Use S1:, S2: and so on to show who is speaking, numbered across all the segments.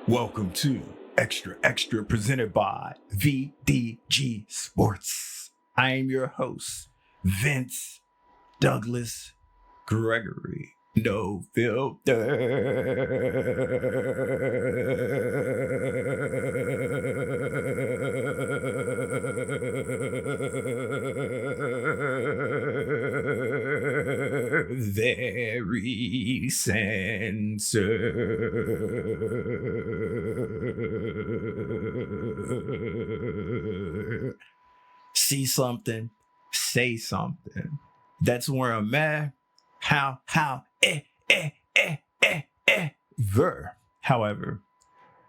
S1: Welcome to Xtra presented by VDG Sports. I am your host, Vince Douglas Gregory. No filter. Very censored. See something, say something. That's where I'm at. However,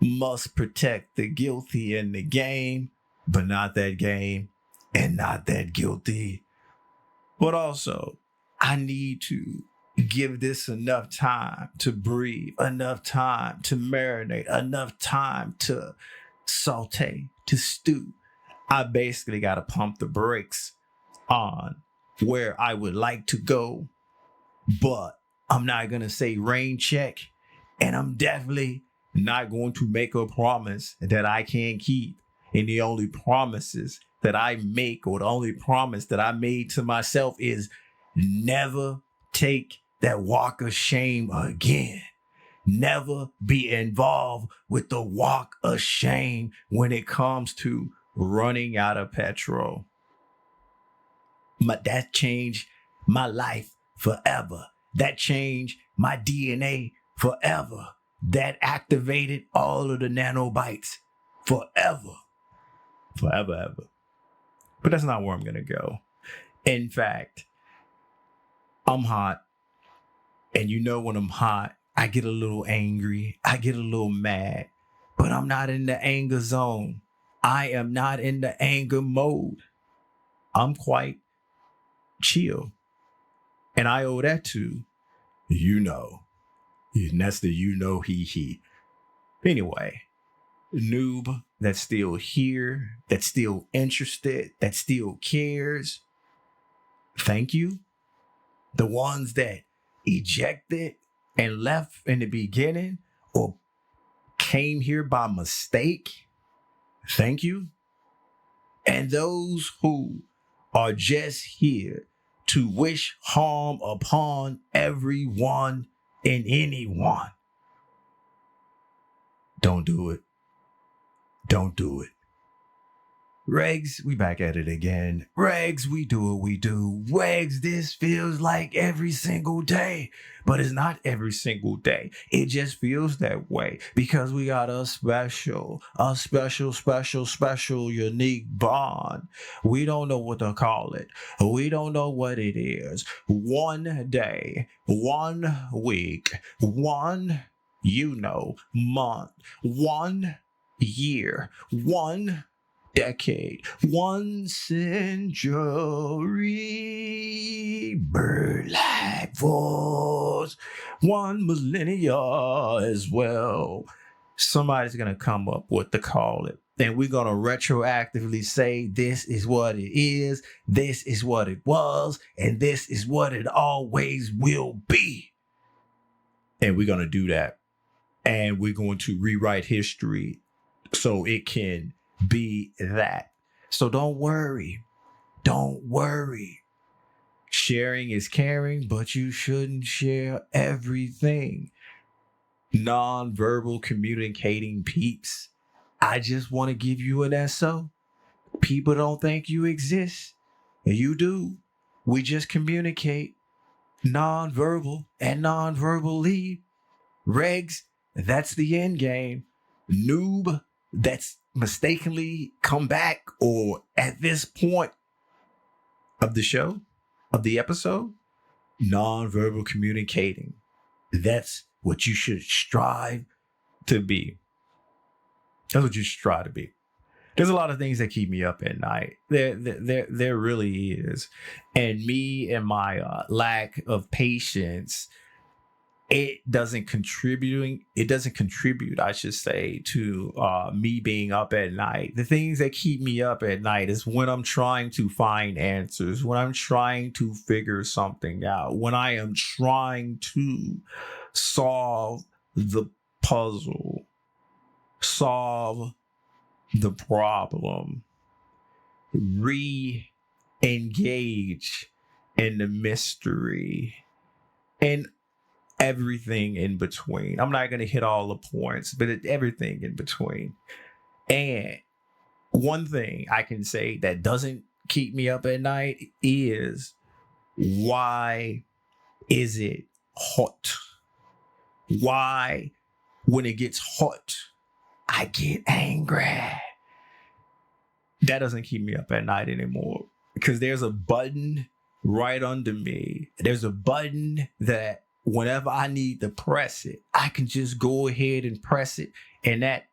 S1: must protect the guilty in the game, but not that game and not that guilty. But also, I need to give this enough time to breathe, enough time to marinate, enough time to saute, to stew. I basically got to pump the brakes on where I would like to go, but I'm not going to say rain check, and I'm definitely not going to make a promise that I can't keep. And the only promises that I make, or the only promise that I made to myself, is never take that walk of shame again. Never be involved with the walk of shame when it comes to running out of petrol. That changed my life forever. That changed my DNA forever. That activated all of the nanobites forever. Forever, ever. But that's not where I'm going to go. In fact, I'm hot. And you know when I'm hot, I get a little angry. I get a little mad. But I'm not in the anger zone. I am not in the anger mode. I'm quite chill. And I owe that to, and that's the he. Anyway, noob that's still here, that's still interested, that still cares. Thank you. The ones that ejected and left in the beginning or came here by mistake. Thank you. And those who are just here to wish harm upon everyone and anyone. Don't do it. Don't do it. Regs, we back at it again. Regs, we do what we do. Regs, this feels like every single day. But it's not every single day. It just feels that way because we got a special, unique bond. We don't know what to call it. We don't know what it is. One day, 1 week, one, month, 1 year, 1 decade, 1 century, bird-like voice, 1 millennia as well. Somebody's going to come up with to call it. And we're going to retroactively say this is what it is, this is what it was, and this is what it always will be. And we're going to do that. And we're going to rewrite history so it can be that. So don't worry. Don't worry. Sharing is caring, but you shouldn't share everything. Non-verbal communicating peeps. I just want to give you an SO. People don't think you exist. You do. We just communicate non-verbal and non-verbally. Regs, that's the end game. Noob, that's mistakenly come back or at this point of the show, of the episode, non-verbal communicating. That's what you should strive to be. That's what you should strive to be. There's a lot of things that keep me up at night. There really is. And me and my lack of patience, it doesn't contribute, I should say, to me being up at night. The things that keep me up at night is when I'm trying to find answers, when I'm trying to figure something out, when I am trying to solve the puzzle. solve the problem, re-engage in the mystery, and everything in between. I'm not going to hit all the points, but everything in between. And one thing I can say that doesn't keep me up at night is, why is it hot? Why, when it gets hot, I get angry? That doesn't keep me up at night anymore, because there's a button right under me. There's a button that whenever I need to press it, I can just go ahead and press it. And that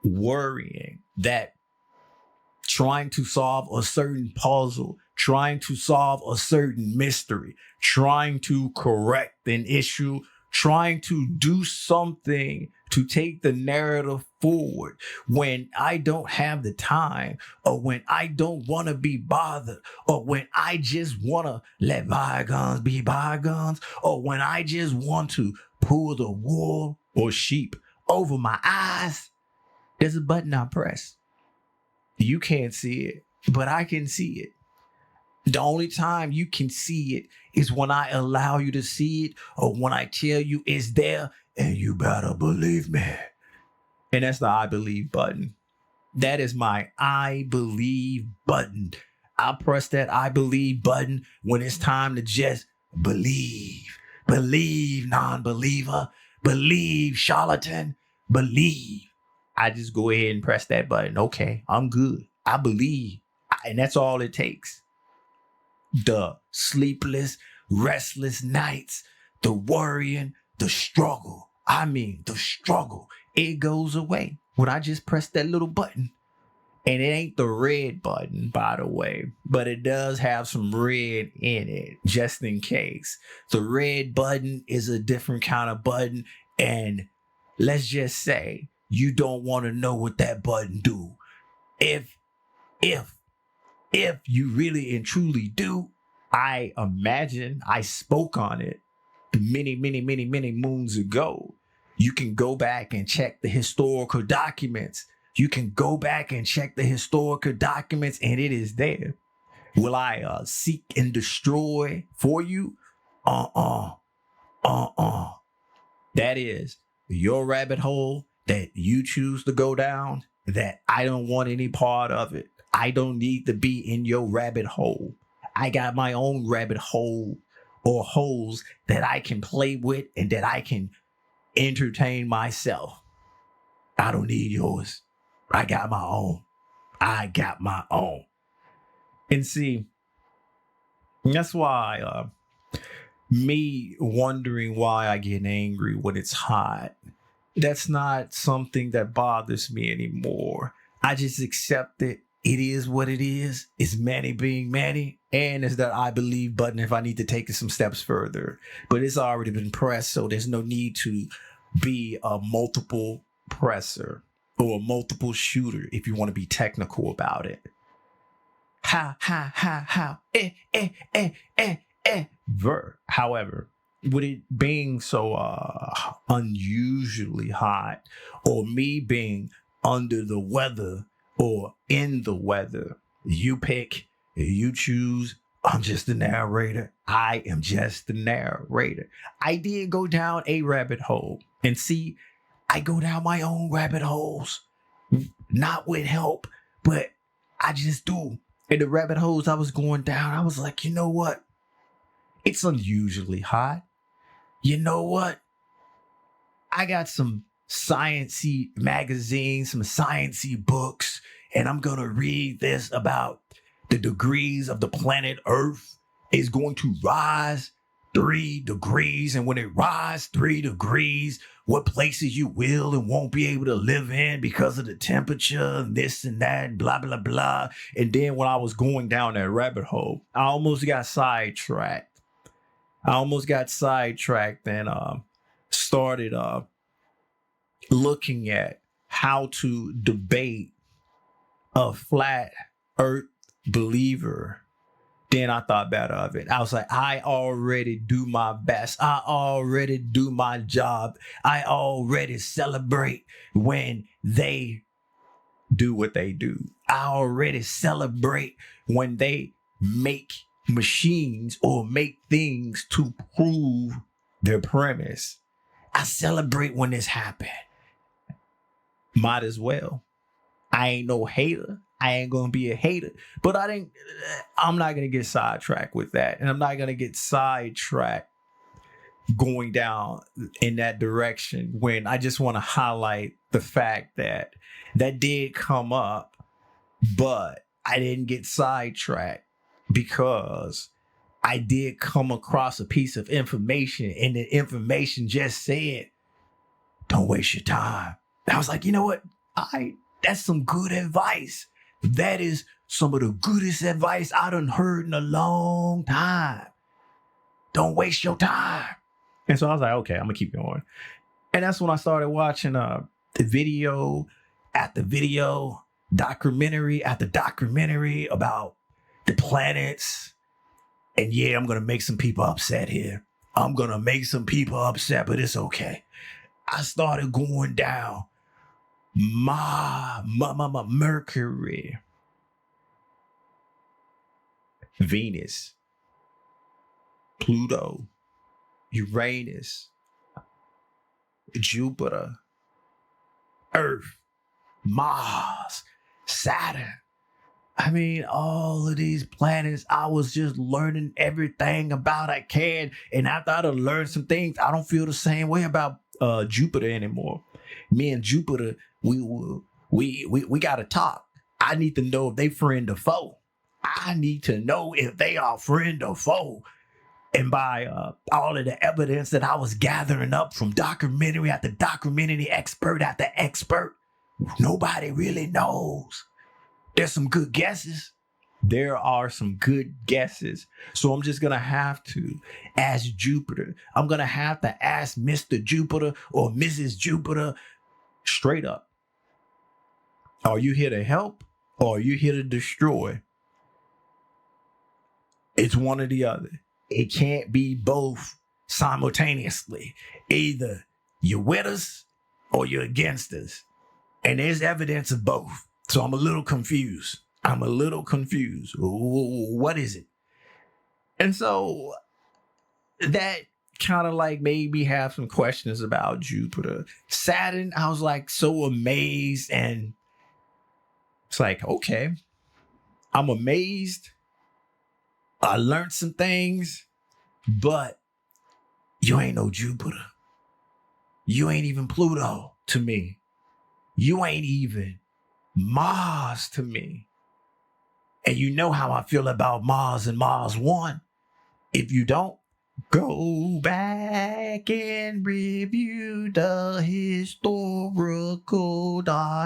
S1: worrying, that trying to solve a certain puzzle, trying to solve a certain mystery, trying to correct an issue, trying to do something to take the narrative forward, when I don't have the time, or when I don't want to be bothered, or when I just want to let bygones be bygones, or when I just want to pull the wool or sheep over my eyes, there's a button I press. You can't see it, but I can see it. The only time you can see it is when I allow you to see it, or when I tell you it's there, and you better believe me. And that's the I believe button. That is my I believe button. I press that I believe button when it's time to just believe. Believe, non-believer. Believe, charlatan. Believe. I just go ahead and press that button. Okay, I'm good. I believe. And that's all it takes. The sleepless, restless nights, the worrying, the struggle. I mean, the struggle. It goes away when I just press that little button. And it ain't the red button, by the way, but it does have some red in it, just in case. The red button is a different kind of button. And let's just say you don't want to know what that button do. If you really and truly do, I imagine I spoke on it many moons ago. You can go back and check the historical documents. You can go back and check the historical documents, and it is there. Will I seek and destroy for you? That is your rabbit hole that you choose to go down, that I don't want any part of it. I don't need to be in your rabbit hole. I got my own rabbit hole, or holes, that I can play with and that I can entertain myself. I don't need yours. I got my own. And see, that's why me wondering why I get angry when it's hot, that's not something that bothers me anymore. I just accept it. It is what it is. It's Manny being Manny. And it's that I believe button if I need to take it some steps further. But it's already been pressed, so there's no need to be a multiple presser or a multiple shooter if you want to be technical about it. How. However, with it being so unusually hot, or me being under the weather or in the weather, you pick, you choose. I'm just the narrator. I am just the narrator. I did go down a rabbit hole, and see, I go down my own rabbit holes, not with help, but I just do. In the rabbit holes I was going down, I was like, you know what? It's unusually hot. You know what? I got some sciencey magazines, some sciencey books, and I'm going to read this about the degrees of the planet Earth is going to rise 3 degrees. And when it rises 3 degrees, what places you will and won't be able to live in because of the temperature and this and that, and blah, blah, blah. And then when I was going down that rabbit hole, I almost got sidetracked. And started looking at how to debate a flat earth believer Then I thought better of it. I was like, I already do my best. I already do my job. I already celebrate when they do what they do. I already celebrate when they make machines or make things to prove their premise. I celebrate when this happened. Might as well. I ain't no hater. I ain't gonna be a hater. But I'm not gonna get sidetracked with that. And I'm not gonna get sidetracked going down in that direction when I just want to highlight the fact that did come up, but I didn't get sidetracked because I did come across a piece of information, and the information just said, don't waste your time. And I was like, you know what? That's some good advice. That is some of the goodest advice I done heard in a long time. Don't waste your time. And so I was like, okay, I'm gonna keep going. And that's when I started watching the video after video, documentary after documentary about the planets. And yeah, I'm gonna make some people upset here. I'm gonna make some people upset, but it's okay. I started going down my Mercury, Venus, Pluto, Uranus, Jupiter, Earth, Mars, Saturn. I mean, all of these planets, I was just learning everything about I can. And after I learned some things, I don't feel the same way about Jupiter anymore. Me and Jupiter, we gotta talk. I need to know if they friend or foe. I need to know if they are friend or foe. And by all of the evidence that I was gathering up from documentary after documentary, expert after expert, nobody really knows. There's some good guesses. There are some good guesses. So I'm just going to have to ask Jupiter. I'm going to have to ask Mr. Jupiter or Mrs. Jupiter straight up. Are you here to help or are you here to destroy? It's one or the other. It can't be both simultaneously. Either you're with us or you're against us. And there's evidence of both. So I'm a little confused. What is it? And so that kind of like made me have some questions about Jupiter. Saturn, I was like so amazed. And it's like, okay, I'm amazed. I learned some things, but you ain't no Jupiter. You ain't even Pluto to me. You ain't even Mars to me. And you know how I feel about Mars and Mars One. If you don't, go back and review the historical documents.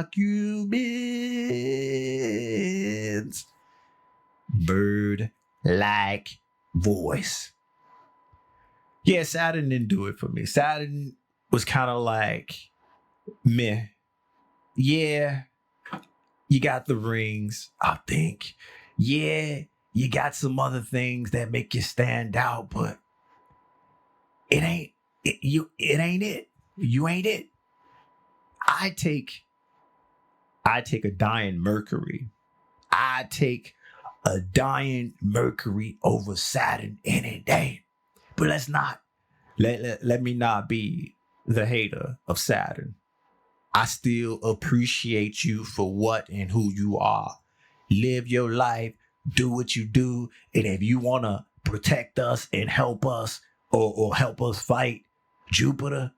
S1: Bird-like voice. Yeah, Saturn didn't do it for me. Saturn was kind of like meh. Yeah, you got the rings, I think. Yeah, you got some other things that make you stand out, but it ain't it. You ain't it. I take a dying Mercury. I take a dying Mercury over Saturn any day. But let me not be the hater of Saturn. I still appreciate you for what and who you are. Live your life, do what you do, and if you want to protect us and help us or help us fight Jupiter,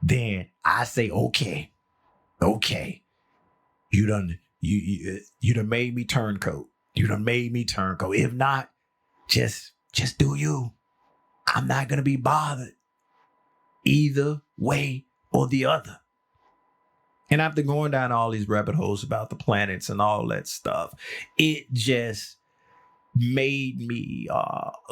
S1: then I say okay. You done made me turncoat. If not, just do you. I'm not gonna be bothered either way or the other. And after going down all these rabbit holes about the planets and all that stuff, it just made me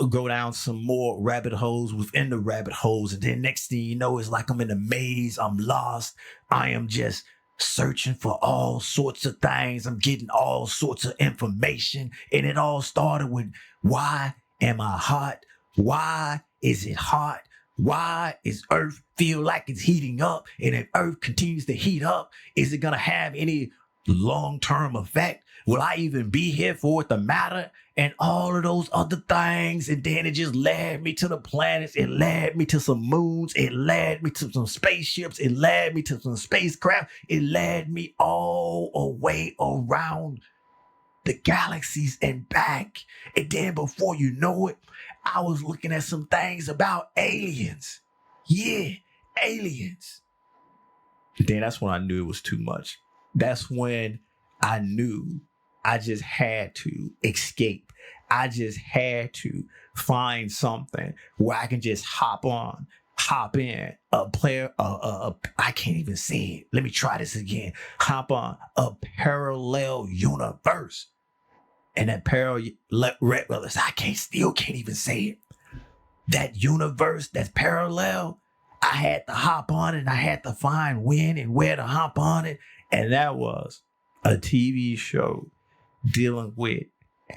S1: go down some more rabbit holes within the rabbit holes. And then next thing you know, it's like I'm in a maze. I'm lost. I am just searching for all sorts of things. I'm getting all sorts of information. And it all started with, why am I hot? Why is it hot? Why is Earth feel like it's heating up? And if Earth continues to heat up, is it going to have any long-term effect? Will I even be here for it to matter? And all of those other things. And then it just led me to the planets. It led me to some moons. It led me to some spaceships. It led me to some spacecraft. It led me all the way around the galaxies and back. And then before you know it, I was looking at some things about aliens. Yeah, aliens. Then that's when I knew it was too much. That's when I knew I just had to escape. I just had to find something where I can just hop in, I can't even say it. Let me try this again. Hop on a parallel universe. And that still can't even say it. That universe that's parallel, I had to hop on it and I had to find when and where to hop on it. And that was a TV show dealing with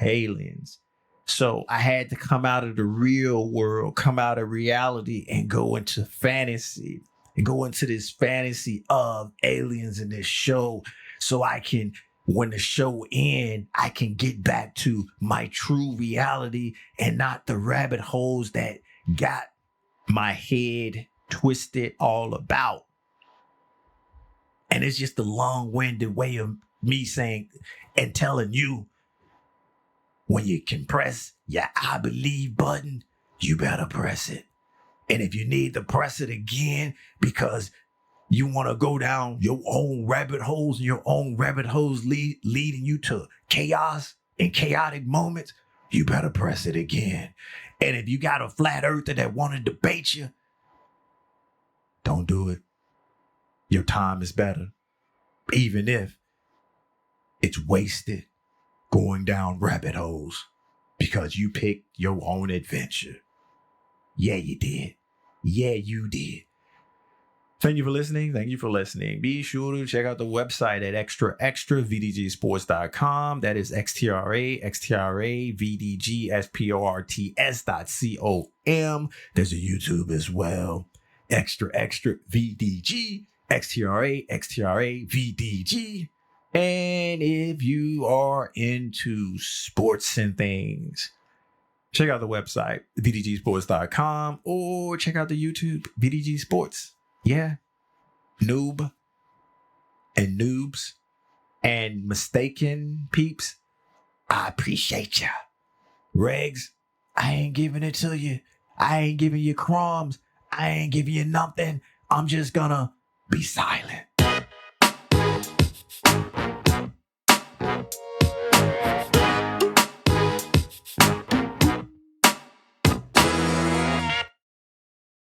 S1: aliens. So I had to come out of the real world, come out of reality and go into fantasy and go into this fantasy of aliens in this show. So I can, when the show ends, I can get back to my true reality and not the rabbit holes that got my head twisted all about. And it's just a long-winded way of me saying and telling you, when you can press your I believe button, you better press it. And if you need to press it again because you want to go down your own rabbit holes and your own rabbit holes leading you to chaos and chaotic moments, you better press it again. And if you got a flat earther that want to debate you, don't do it. Your time is better. Even if it's wasted going down rabbit holes because you picked your own adventure. Yeah, you did. Yeah, you did. Thank you for listening. Be sure to check out the website at xtravdgsports.com. That is xtravdgsports.com. There's a YouTube as well. Xtra VDG, Xtra VDG. And if you are into sports and things, check out the website, vdgsports.com, or check out the YouTube, VDG Sports. Yeah. Noob and noobs and mistaken peeps, I appreciate ya. Regs, I ain't giving it to you. I ain't giving you crumbs. I ain't giving you nothing. I'm just gonna be silent.